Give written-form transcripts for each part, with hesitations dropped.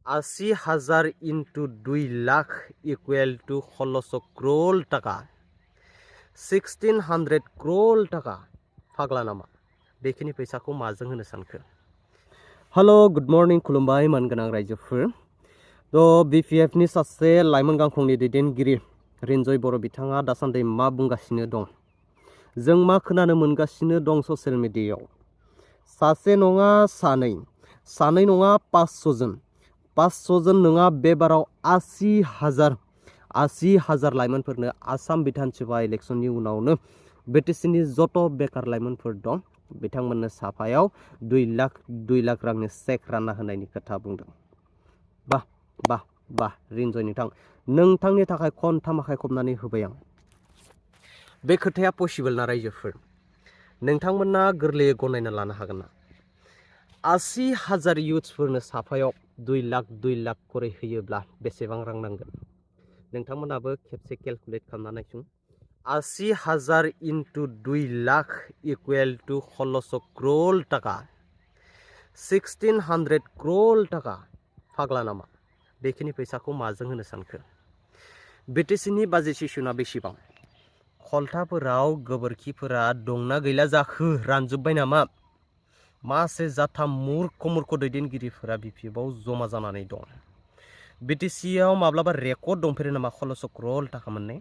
80,000 into 2 lakh equal to 16 crore taka 1600 crore taka फाग्ला नामा बेखिनि फैसाखौ माजों होनो सानखो हेलो गुड मर्निं खुलुमबाय मानगोनां रायजोफोर BPF नि सासे लाइमोन गांखंनि दैदेनगिरि रिन्जय बर' बिथाङा दासान्दि मा बुंगासिनो दं जों मा खोनानो मोनगासिनो दं ससियेल मिडियायाव सासे नङा सानै नङा 500 जन नङा बे बाराव 80,000 लाइमोनफोरनो आसाम विधानसभा इलेक्शननि उनावनो बिटिसिनि जत बेकार लाइमोनफोर दं बिथांमोननो साफायाव 2 लाख रांनि चेक रानना होनायनि खोथा बुंदों बाह रिन्जय नोंथांनि थाखाय खनथाम आखाइ खबनानै होबाय आं बे खोथाया पसिबल ना रायजोफोर नोंथांमोना गोरलैयै गनायना लानो हागोन ना 80,000 युथ्सफोरनो साफायाव 2 लाख करै होयोब्ला बेसेबां रां नांगोन नोंथांमोनाबो खेबसे केलकुलेट खालामना नायसुं 80,000 into 2 lakh equal to 16 crore taka 1600 crore taka फाग्ला नामा बेखिनि फैसाखौ माजों होनो सानखो बिटिसिनि बाजेट सेसना बेसेबां खलथाफोराव गोबोरखिफोरा दंना गैला जाखो रानजोब्बाय नामा मासे जाथा मूर्ख दैदेनगिरिफोरा बिपिएफआव जमा जानानै दं बिटिसिआव माब्लाबा रेकर्ड दंफेरो नामा 16 crore taka मोननाय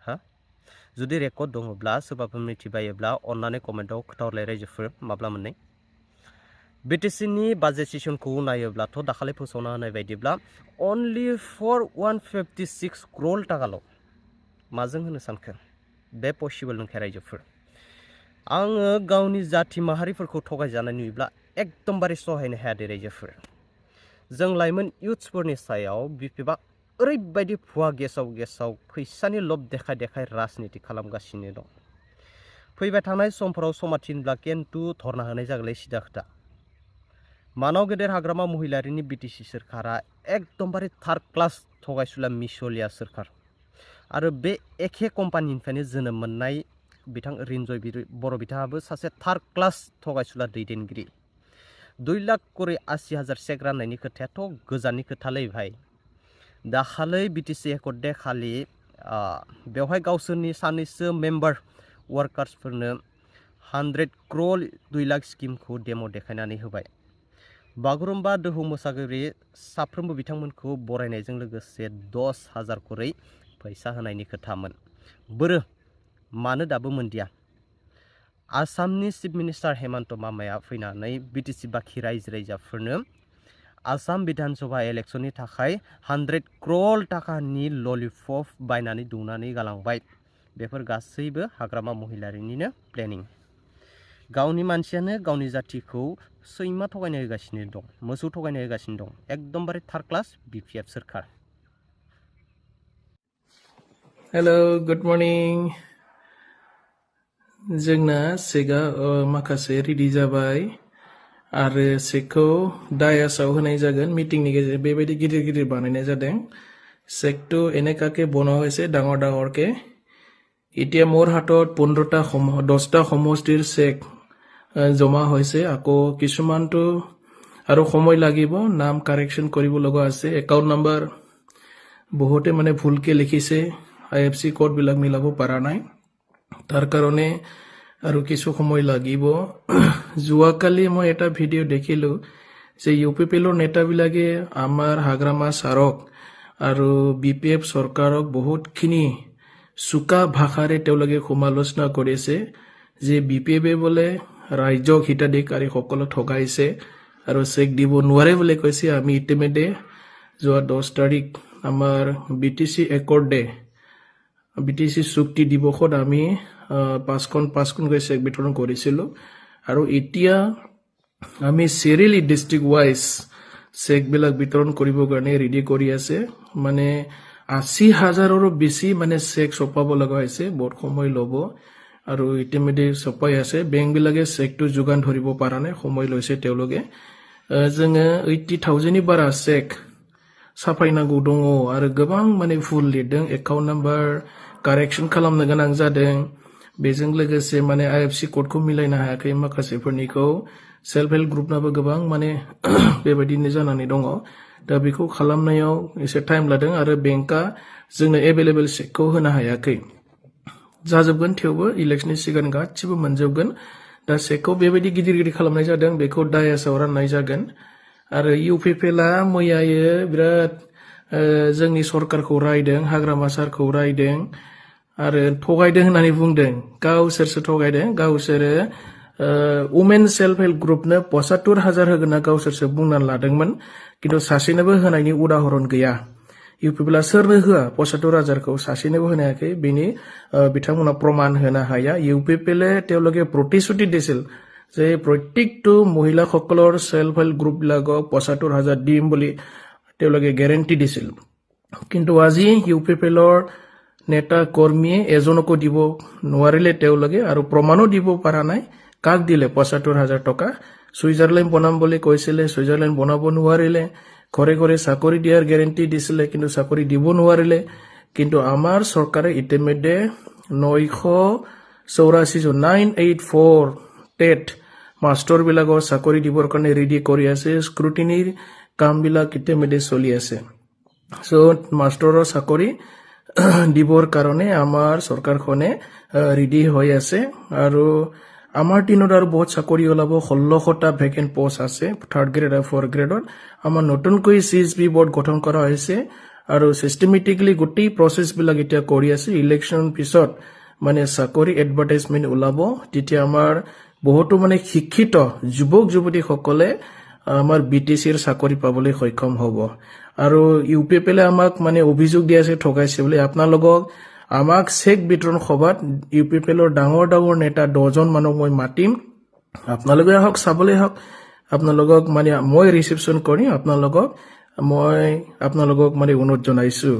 हा जुदि रेकर्ड दङब्ला सोरबाफोर मिथिबायोब्ला अन्नानै कमेन्टआव खोन्थाहरलाय रायजोफोर माब्ला मोननाय बिटिसिनि बाजेट सेसनखौ नायोब्लाथ' दाखालि फोसावना होनाय बायदिब्ला only for 156 crore टाकाल' माजों होनो सानखो बे पसिबल नंखाया रायजोफोर आङो गावनि जाथि माहारिफोरखौ थगायजानाय नुयोब्ला एकदमबारे सहायनो हाया दे रायजोफोर जों लाइमोन युथ्सफोरनि सायाव बिपिएफआ ओरैबायदि फुवा गेसाव फैसानि लब देखाय राजनिति खालामगासिनो दं फैबाय थानाय समफोराव समाथिनब्ला केन्तु धरना होनाय जागोनलै सिदा खोथा मानाव गेदेर हाग्रामा महिलारिनि बिटिसि सोरखारा एकदमबारे थार्ड क्लास थगायसुला मिसलिया सोरखार आरो बे एखे कम्पानिनिफ्रायनो जोनोम मोननाय बिथां रिन्जय बर' बिथाङाबो सासे थार्ड क्लास थगायसुला दैदेनगिरि 2 लाख करै 80,000 चेक राननायनि खोथायाथ' गोजाननि खोथालै भाई दाखालै बिटिसि एकर्डे खालि बेवहाय गावसोरनि सानैसो मेम्बार वार्कार्सफोरनो 100 crore 2 लाख स्किमखौ डेम' देखायनानै होबाय बागुरुम्बा दोहौ मोसागिरि साफ्रोमबो बिथांमोनखौ बरायनायजों लोगोसे 10,000 करै फैसा होनायनि खोथामोन बोरो मानो दाबो मोनदिया आसामनि चिफ मिनिस्टार हेमन्त मामाया फैनानै बिटिसि बाखि रायजोफोरनो आसाम विधानसभा इलेक्शननि थाखाय 100 crore टाकानि ललिपप बायनानै दौनानै गालांबाय बेफोर गासैबो हाग्रामा महिलारिनिनो प्लेनिं गावनि मानसियानो गावनि जाथिखौ सैमा थगायनो होगासिनो दं मोसौ थगायनो होगासिनो दं एकदमबारे थार्ड क्लास बिपिएफ सोरखार हेलो गुड मर्निं जोंना सेगा माखासे रेडि जाबाय आरो सेकखौ डायासाव होनाय जागोन मिटिंनि गेजेरजों बेबायदि गिदिर बानायनाय जादों सेकটো এনেকাকে বনোৱা হৈছে ডাঙৰকে এতিয়া মোৰ হাতত 10টা সমষ্টিৰ চেক জমা হৈছে আকৌ কিছুমানটো আৰু সময় লাগিব নাম কাৰেকশ্যন কৰিব লগা আছে একাউন্ট নাম্বাৰ বহুতে মানে ভুলকে লিখিছে আইএফসি কোড বিলাক মিলাব পৰা নাই তাৰ কাৰণে আৰু কিছু সময় লাগিব যোৱাকালি মই এটা ভিডিও দেখিলো যে ইউপিপিএলৰ নেতাবিলাকে আমাৰ হাগ্ৰামা সাৰক আৰু বিপিএফ চৰকাৰক বহুতখিনি সুকা ভাষাৰে তেওঁলোকে সমালোচনা কৰিছে যে বিপিএফে বোলে ৰাজ্যক হিতাধিকাৰী সকলক ঠগাইছে আৰু চেক দিব নোৱাৰে বুলি কৈছে আমি ইতিমধ্যে যোৱা 10 তাৰিখ আমাৰ বিটিসি একৰ্ডে বিটিসি চুক্তি দিৱসত আমি 5খন চেক বিতৰণ কৰিছিলো আৰু এতিয়া আমি সিৰিয়ালি ডিস্ট্ৰিক্ট ওয়াইজ চেক বিলাক বিতৰণ কৰিব কাৰণে ৰেডি কৰি আছে মানে 80,000ৰো বেছি মানে চেক ছপাব লগা হৈছে বহুত সময় ল'ব আৰু ইতিমধ্যে ছপাই আছে বেংক বিলাকে চেকটো যোগান ধৰিব পৰা নাই সময় লৈছে তেওঁলোকে जोङो 80,000नि बारा চেক साफायनांगौ दङ आरो गोबां माने भुल लिरदों एकाउन्ट नाम्बार कारेक्शन खालामनो गोनां जादों बेजों लोगोसे माने आईएफसी कोडखौ मिलायनो हायाखै माखासेफोरनिखौ सेल्फ हेल्प ग्रुपनाबो गोबां माने बेबायदिनो जानानै दङ दा बेखौ खालामनायाव एसे टाइम लादों आरो बेंकआ जोंनो एभेलेबल चेकखौ होनो हायाखै जाजोबगोन थेवबो इलेक्शननि सिगां गासिबो मोनजोबगोन दा चेकखौ बेबायदि गिदिर गिदिर खालामनाय जादों बेखौ डायासआव राननाय जागोन आरो इउपिपिएलआ मैयायो बिराद जोंनि सरकारखौ रायदों हाग्रामा सारखौ रायदों आरो थगायदों होननानै बुंदों गावसोरसो थगायदों गावसोरो वुमेन सेल्फ हेल्प ग्रुपनो 75,000 होगोन ना गावसोरसो बुंनानै लादोंमोन किन्तु सासेनोबो होनायनि उदाहरन गैया इउपिपिएलआ सोरनो होआ 75,000खौ सासेनोबो होनो हायाखै बेनि बिथांमोना प्रमाण होनो हाया ইউপিপিএলে তেওঁলোকে প্ৰতিশ্ৰুতি দিছিল যে প্ৰত্যেকটো মহিলাসকলৰ সেল্ফ হেল্প গ্ৰুপ বিলাকক 75,000 দিম বুলি তেওঁলোকে গ্যাৰান্টি দিছিল কিন্তু আজি ইউপিপিএলৰ নেতা কৰ্মীয়ে এজনকো দিব নোৱাৰিলে তেওঁলোকে আৰু প্ৰমাণো দিব পৰা নাই কাক দিলে 75,000 টকা সুইজাৰলেণ্ড বনাম বুলি কৈছিলে সুইজাৰলেণ্ড বনাব নোৱাৰিলে ঘৰে ঘৰে চাকৰি দিয়াৰ গ্যাৰান্টি দিছিলে কিন্তু চাকৰি দিব নোৱাৰিলে কিন্তু আমাৰ চৰকাৰে ইতিমধ্যে 984 টেট মাষ্টৰ বিলাকৰ চাকৰি দিবৰ কাৰণে ৰেডি কৰি আছে স্ক্ৰুটিনিৰ কামবিলাক ইতিমধ্যে চলি আছে সো মাষ্টৰৰ চাকৰি দিবৰ কাৰণে আমাৰ চৰকাৰখনে ৰেডি হৈ আছে আৰু আমাৰ দিনত আৰু বহুত চাকৰি ওলাব 16টা ভেকেন্ট পোষ্ট আছে 3rd গ্ৰেড আৰু 4th গ্ৰেডত আমাৰ নতুনকৈ সিএসবি বোৰ্ড গঠন কৰা হৈছে আৰু সিস্টেমেটিকলি গোটেই প্ৰসেস বিলাক এতিয়া কৰি আছে ইলেকশন পিছত মানে চাকৰি এডভাৰটাইজমেন্ট ওলাব তেতিয়া আমাৰ বহুতো মানে শিক্ষিত যুৱক যুৱতী সকলে আমাৰ বিটিসিৰ চাকৰি পাবলৈ সক্ষম হ'ব আৰু ইউপিপিএলে আমাক মানে অভিযোগ দি আছে ঠগাইছে বুলি আপোনালোকক আমাক চেক বিতৰণ সভাত ইউপিপিএলৰ ডাঙৰ ডাঙৰ নেতা 10 জন মানুহ মই মাতিম আপোনালোকে হক চাবলৈ হক আপোনালোকক মানে মই ৰিসেপশন কৰিম আপোনালোকক মই আপোনালোকক মানে অনুৰোধ জনাইছো